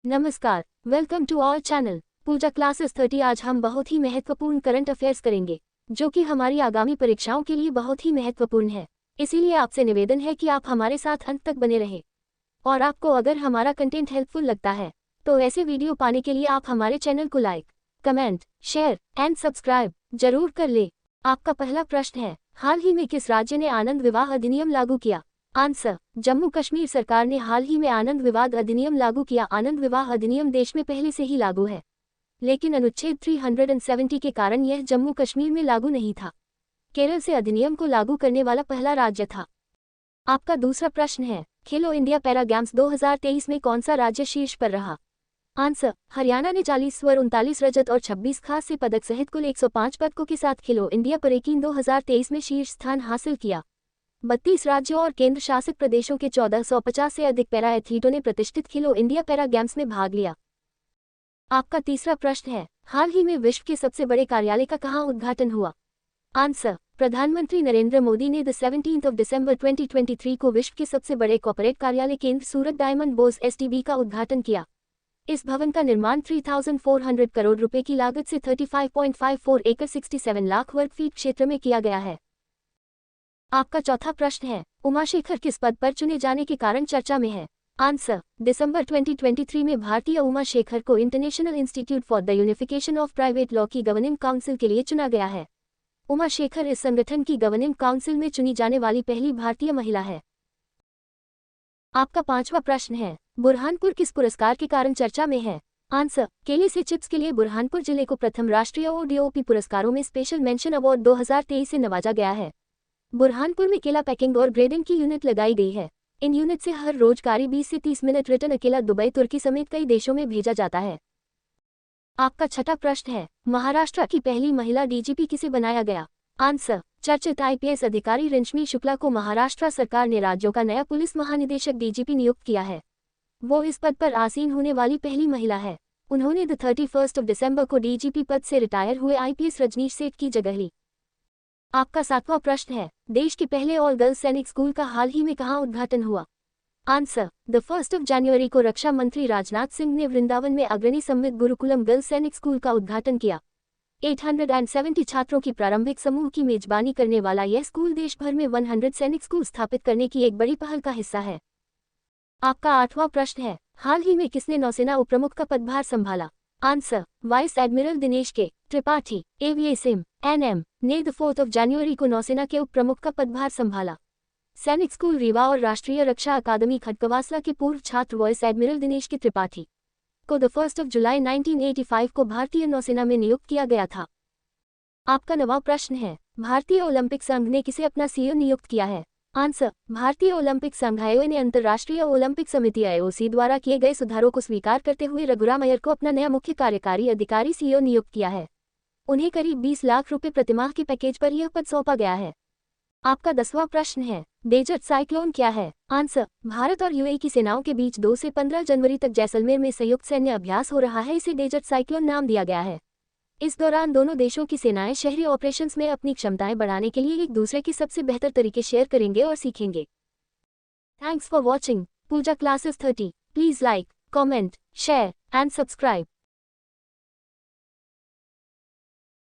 नमस्कार, welcome to our channel Pooja classes 30। आज हम बहुत ही महत्वपूर्ण करंट अफेयर्स करेंगे जो कि हमारी आगामी परीक्षाओं के लिए बहुत ही महत्वपूर्ण है। इसीलिए आपसे निवेदन है कि आप हमारे साथ अंत तक बने रहें। और आपको अगर हमारा कंटेंट हेल्पफुल लगता है तो ऐसे वीडियो पाने के लिए आप हमारे चैनल को like, comment, share and subscribe जरूर कर ले। आपका पहला प्रश्न है, हाल ही में किस राज्य ने आनंद विवाह अधिनियम लागू किया? आंसर, जम्मू कश्मीर सरकार ने हाल ही में आनंद विवाह अधिनियम लागू किया। आनंद विवाह अधिनियम देश में पहले से ही लागू है, लेकिन अनुच्छेद 370 के कारण यह जम्मू कश्मीर में लागू नहीं था। केरल से अधिनियम को लागू करने वाला पहला राज्य था। आपका दूसरा प्रश्न है, खेलो इंडिया पैरा गेम्स 2023 में कौन सा राज्य शीर्ष पर रहा? आंसर, हरियाणा ने 40 स्वर्ण, 39 रजत और 26 खांस्य पदक सहित कुल 105 पदकों के साथ खेलो इंडिया पैरागेम्स 2023 में शीर्ष स्थान हासिल किया। 32 राज्यों और केंद्र शासित प्रदेशों के 1450 से अधिक पैरा एथलीटों ने प्रतिष्ठित खेलो इंडिया पैरा गेम्स में भाग लिया। आपका तीसरा प्रश्न है, हाल ही में विश्व के सबसे बड़े कार्यालय का कहां उद्घाटन हुआ? आंसर, प्रधानमंत्री नरेंद्र मोदी ने 17 दिसंबर 2023 को विश्व के सबसे बड़े कॉर्पोरेट कार्यालय केंद्र सूरत डायमंड बोर्स एसटीबी का उद्घाटन किया। इस भवन का निर्माण 3400 करोड़ रुपए की लागत से 35.54 एकड़ 67 लाख वर्ग फीट क्षेत्र में किया गया है। आपका चौथा प्रश्न है, उमाशेखर किस पद पर चुने जाने के कारण चर्चा में है? आंसर, दिसंबर 2023 में भारतीय उमाशेखर को international institute for the unification of private law की गवर्निंग काउंसिल के लिए चुना गया है। उमाशेखर इस संगठन की गवर्निंग काउंसिल में चुनी जाने वाली पहली भारतीय महिला है। आपका पांचवा प्रश्न है, बुरहानपुर किस पुरस्कार के कारण चर्चा में है? आंसर, केले से चिप्स के लिए बुरहानपुर जिले को प्रथम राष्ट्रीय ओडीओपी पुरस्कारों में स्पेशल मेंशन अवार्ड 2023 से नवाजा गया है। बुरहानपुर में केला पैकिंग और ग्रेडिंग की यूनिट लगाई गई है। इन यूनिट से हर रोज 20 से 30 मिनट रिटर्न अकेला दुबई, तुर्की समेत कई देशों में भेजा जाता है। आपका छठा प्रश्न है, महाराष्ट्र की पहली महिला डीजीपी किसे बनाया गया? आंसर, चर्चित आईपीएस अधिकारी रिंचमी शुक्ला को महाराष्ट्र सरकार ने राज्यों का नया पुलिस महानिदेशक डीजीपी नियुक्त किया है। वो इस पद पर आसीन होने वाली पहली महिला है। उन्होंने 31 दिसंबर को डीजीपी पद से रिटायर हुए आईपीएस रजनीश सेठ की जगह ली। आपका सातवां प्रश्न है, देश के पहले ऑल गर्ल्स सैनिक स्कूल का हाल ही में कहां उद्घाटन हुआ? आंसर, 1 जनवरी को रक्षा मंत्री राजनाथ सिंह ने वृंदावन में अग्रणी समृद्ध गुरुकुलम गर्ल्स सैनिक स्कूल का उद्घाटन किया। 870 छात्रों की प्रारंभिक समूह की मेजबानी करने वाला यह स्कूल देश भर में 100 सैनिक स्कूल स्थापित करने की एक बड़ी पहल का हिस्सा है। आपका आठवां प्रश्न है, हाल ही में किसने नौसेना उपप्रमुख का पदभार संभाला? आंसर, वाइस एडमिरल दिनेश के त्रिपाठी एवीएसएम एनएम ने 4 जनवरी को नौसेना के उप प्रमुख का पदभार संभाला। सैनिक स्कूल रीवा और राष्ट्रीय रक्षा अकादमी खडकवासला के पूर्व छात्र वाइस एडमिरल दिनेश के त्रिपाठी को 1 जुलाई 1985 को भारतीय नौसेना में नियुक्त किया गया था। आपका 9वां प्रश्न है, भारतीय ओलंपिक संघ ने किसे अपना सीईओ नियुक्त किया है? आंसर, भारतीय ओलंपिक संघ आईओए ने अंतर्राष्ट्रीय ओलंपिक समिति आईओसी द्वारा किए गए सुधारों को स्वीकार करते हुए रघुराम अय्यर को अपना नया मुख्य कार्यकारी अधिकारी सीईओ नियुक्त किया है। उन्हें करीब 20 लाख रुपए प्रतिमाह के पैकेज पर यह पद सौंपा गया है। आपका 10वां प्रश्न है, डेजर्ट साइक्लोन क्या है? आंसर, भारत और यूएई की सेनाओं के बीच 2 से 15 जनवरी तक जैसलमेर में संयुक्त सैन्य अभ्यास हो रहा है। इसे डेजर्ट साइक्लोन नाम दिया गया है। इस दौरान दोनों देशों की सेनाएं शहरी ऑपरेशंस में अपनी क्षमताएं बढ़ाने के लिए एक दूसरे के सबसे बेहतर तरीके शेयर करेंगे और सीखेंगे। Thanks for watching Pooja classes 30। Please like, comment, share and subscribe.